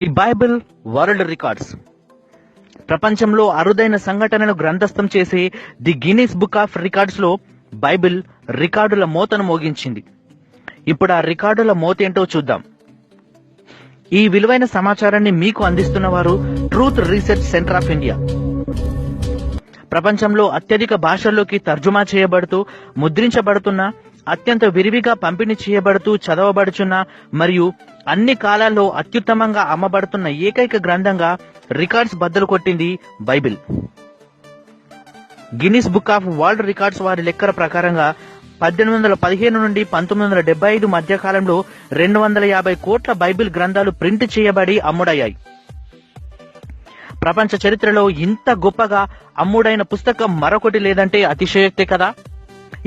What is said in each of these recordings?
ఈ Bible world records ప్రపంచంలో అరుదైన సంఘటనను గ్రంథస్థం చేసే the Guinness book of records లో బైబిల్ రికార్డుల మోతను మోగించింది. ఇప్పుడు ఆ రికార్డుల మోతేంటో చూద్దాం. ఈ విలువైన సమాచారాన్ని మీకు అందిస్తున్న వారు truth research centre of India. ప్రపంచంలో అత్యధిక భాషల్లోకి తర్జుమా చేయబడుతూ ముద్రించబడుతున్న, అత్యంత విరివిగా పంపిణీ చేయబడుతూ చదవబడుచున్న మరియు అన్ని కాలాల్లో అత్యుత్తమంగా అమ్మబడుతున్న ఏకైక గ్రంథంగా రికార్డ్స్ బద్దలు కొట్టింది Bible. Guinness book of world records వారి లెక్కల ప్రకారంగా 1815 నుండి 1975 మధ్య కాలంలో 250 కోట్ల బైబిల్ గ్రంథాలు ప్రింట్ చేయబడి అమ్ముడయ్యాయి. ప్రపంచ చరిత్రలో ఇంత గొప్పగా అమ్ముడైన పుస్తకం మరొకటి లేదంటే అతిశయోక్తే కదా.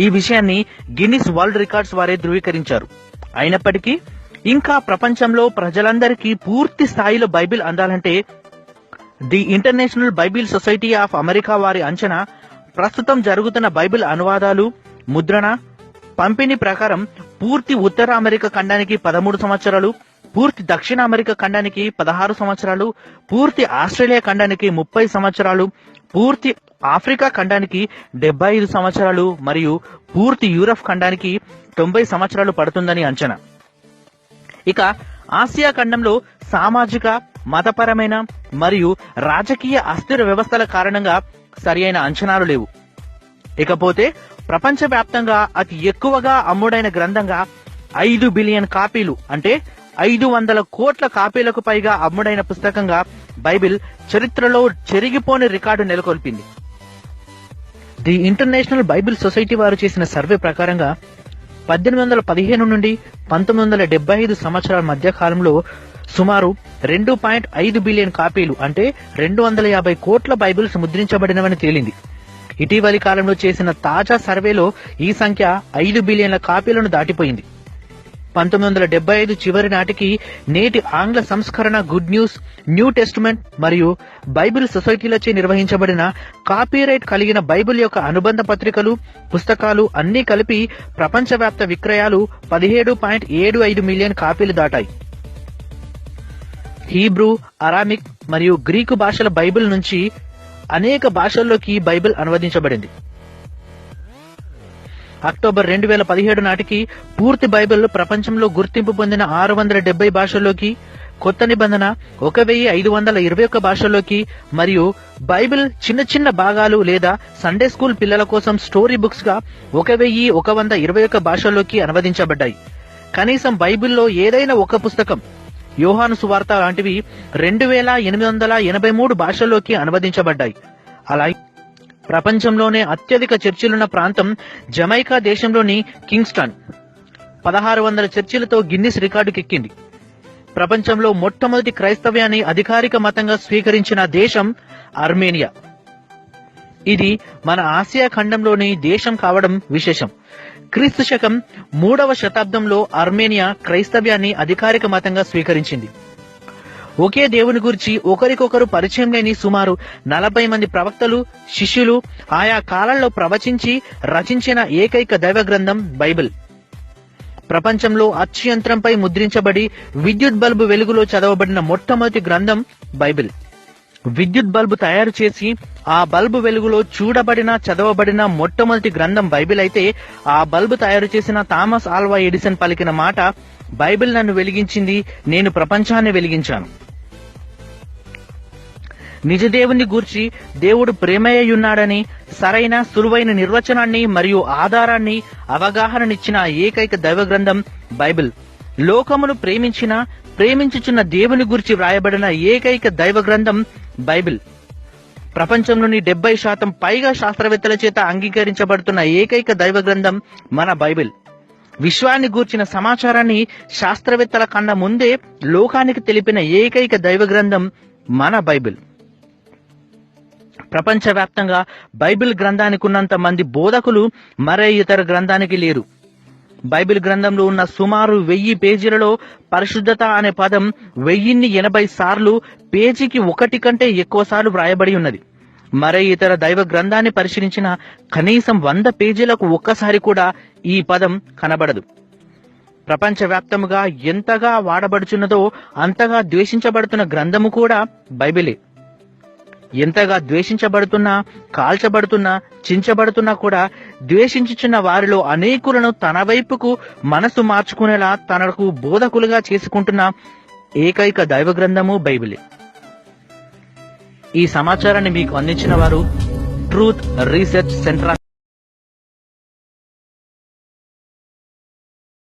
ఈ విషయాన్ని గిన్నిస్ వరల్డ్ రికార్డ్స్ వారే ధృవీకరించారు. అయినప్పటికీ ఇంకా ప్రపంచంలో ప్రజలందరికీ పూర్తి స్థాయిలో బైబిల్ అందాలంటే the International Bible society of America వారి అంచనా ప్రస్తుతం జరుగుతున్న బైబిల్ అనువాదాలు, ముద్రణ, పంపిణీ ప్రకారం పూర్తి ఉత్తర అమెరికా ఖండానికి 13 సంవత్సరాలు, పూర్తి దక్షిణ అమెరికా ఖండానికి 16 సంవత్సరాలు, పూర్తి ఆస్ట్రేలియా ఖండానికి 30 సంవత్సరాలు, పూర్తి ఆఫ్రికా ఖండానికి 75 సంవత్సరాలు మరియు పూర్తి యూరప్ ఖండానికి 90 సంవత్సరాలు పడుతుందని అంచనా. ఇక ఆసియా ఖండంలో సామాజిక, మతపరమైన మరియు రాజకీయ అస్థిర వ్యవస్థల కారణంగా సరి అయిన అంచనాలు లేవు. ఇకపోతే ప్రపంచవ్యాప్తంగా అతి ఎక్కువగా అమ్ముడైన గ్రంథంగా 5 బిలియన్ కాపీలు అంటే 500 కోట్ల కాపీలకు పైగా అమ్ముడైన పుస్తకంగా బైబిల్ చరిత్రలో చెరిగిపోని రికార్డు నెలకొల్పింది. ది ఇంటర్నేషనల్ బైబిల్ సొసైటీ వారు చేసిన సర్వే ప్రకారంగా 1815 నుండి 1975 సంవత్సరాల మధ్య కాలంలో సుమారు 2.5 బిలియన్ కాపీలు అంటే 250 కోట్ల బైబిల్స్ ముద్రించబడినవని తేలింది. ఇటీవలి కాలంలో చేసిన తాజా సర్వేలో ఈ సంఖ్య 5 బిలియన్ల కాపీలను దాటిపోయింది. 1975 చివరి నాటికి నేటి ఆంగ్ల సంస్కరణ గుడ్ న్యూస్, న్యూ టెస్టిమెంట్ మరియు బైబిల్ సొసైటీలచే నిర్వహించబడిన కాపీరైట్ కలిగిన బైబిల్ యొక్క అనుబంధ పత్రికలు, పుస్తకాలు అన్నీ కలిపి ప్రపంచవ్యాప్త విక్రయాలు 17.75 మిలియన్ కాపీలు దాటాయి. హీబ్రూ, అరామిక్ మరియు గ్రీకు భాషల బైబిల్ నుంచి అనేక భాషల్లోకి బైబిల్ అనువదించబడింది. అక్టోబర్ 2017 నాటికి పూర్తి బైబిల్ ప్రపంచంలో గుర్తింపు పొందిన 670 భాషల్లోకి, కొత్త నిబంధన 1521 భాషల్లోకి మరియు బైబిల్ చిన్న చిన్న భాగాలు లేదా సండే స్కూల్ పిల్లల కోసం స్టోరీ బుక్స్ గా 1121 భాషల్లోకి అనువదించబడ్డాయి. కనీసం బైబిల్లో ఏదైనా ఒక పుస్తకం, యోహాను సువార్త లాంటివి 2883 భాషల్లోకి అనువదించబడ్డాయి. అలాగే ప్రపంచంలోనే అత్యధిక చర్చిలున్న ప్రాంతం జమైకా దేశంలోని కింగ్స్టన్ 1600 చర్చిలతో గిన్నిస్ రికార్డుకెక్కింది. ప్రపంచంలో మొట్టమొదటి క్రైస్తవ్యాన్ని అధికారిక మతంగా స్వీకరించిన దేశం ఆర్మేనియా. ఇది మన ఆసియా ఖండంలోని దేశం కావడం విశేషం. క్రీస్తు శకం 3వ శతాబ్దంలో ఆర్మేనియా క్రైస్తవ్యాన్ని అధికారిక మతంగా స్వీకరించింది. ఒకే దేవుని గురించి ఒకరికొకరు పరిచయం లేని సుమారు 40 మంది ప్రవక్తలు, శిష్యులు ఆయా కాలంలో ప్రవచించి రచించిన ఏకైక దైవ గ్రంథం బైబిల్. ప్రపంచంలో అచ్చు యంత్రంపై ముద్రించబడి విద్యుత్ బల్బు వెలుగులో చదవబడిన మొట్టమొదటి గ్రంథం బైబిల్. విద్యుత్ బల్బు తయారు చేసి ఆ బల్బు వెలుగులో చూడబడిన, చదవబడిన మొట్టమొదటి గ్రంథం బైబిల్ అయితే, ఆ బల్బు తయారు చేసిన థామస్ ఆల్వా ఎడిసన్ పలికిన మాట, బైబిల్ నన్ను వెలిగించింది, నేను ప్రపంచాన్ని వెలిగించాను. నిజదేవుని గూర్చి దేవుడు ప్రేమయ్యున్నాడని సరైన సులువైన నిర్వచనాన్ని మరియు ఆధారాన్ని, అవగాహననిచ్చిన ఏకైక దైవ గ్రంథం బైబిల్. లోకమును ప్రేమించుచున్న దేవుని గురించి వ్రాయబడిన ఏకైక దైవ గ్రంథం బైబిల్. ప్రపంచంలోని 70% పైగా శాస్త్రవేత్తల చేత అంగీకరించబడుతున్న ఏకైక దైవ గ్రంథం మన బైబిల్. విశ్వాన్ని గూర్చిన సమాచారాన్ని శాస్త్రవేత్తల కన్నా ముందే లోకానికి తెలిపిన ఏకైక దైవ గ్రంథం మన బైబిల్. ప్రపంచవ్యాప్తంగా బైబిల్ గ్రంథానికి ఉన్నంత మంది బోధకులు మరే ఇతర గ్రంథానికి లేరు. బైబిల్ గ్రంథంలో ఉన్న సుమారు 1000 పేజీలలో పరిశుద్ధత అనే పదం 1080 సార్లు, పేజీకి 1 కంటే ఎక్కువ సార్లు వ్రాయబడి ఉన్నది. మరే ఇతర దైవ గ్రంథాన్ని పరిశీలించిన కనీసం 100 పేజీలకు ఒక్కసారి కూడా ఈ పదం కనబడదు. ప్రపంచవ్యాప్తముగా ఎంతగా వాడబడుచున్నదో అంతగా ద్వేషించబడుతున్న గ్రంథము కూడా బైబిలే. ఎంతగా ద్వేషించబడుతున్నా, కాల్చబడుతున్నా, చించబడుతున్నా కూడా ద్వేషించుచున్న వారిలో అనేకులను తన వైపుకు మనసు మార్చుకునేలా తనకు బోధకులుగా చేసుకుంటున్న ఏకైక దైవ గ్రంథము బైబిలే. ఈ సమాచారాన్ని మీకు అందించిన వారు ట్రూత్ రీసెర్చ్ సెంటర్.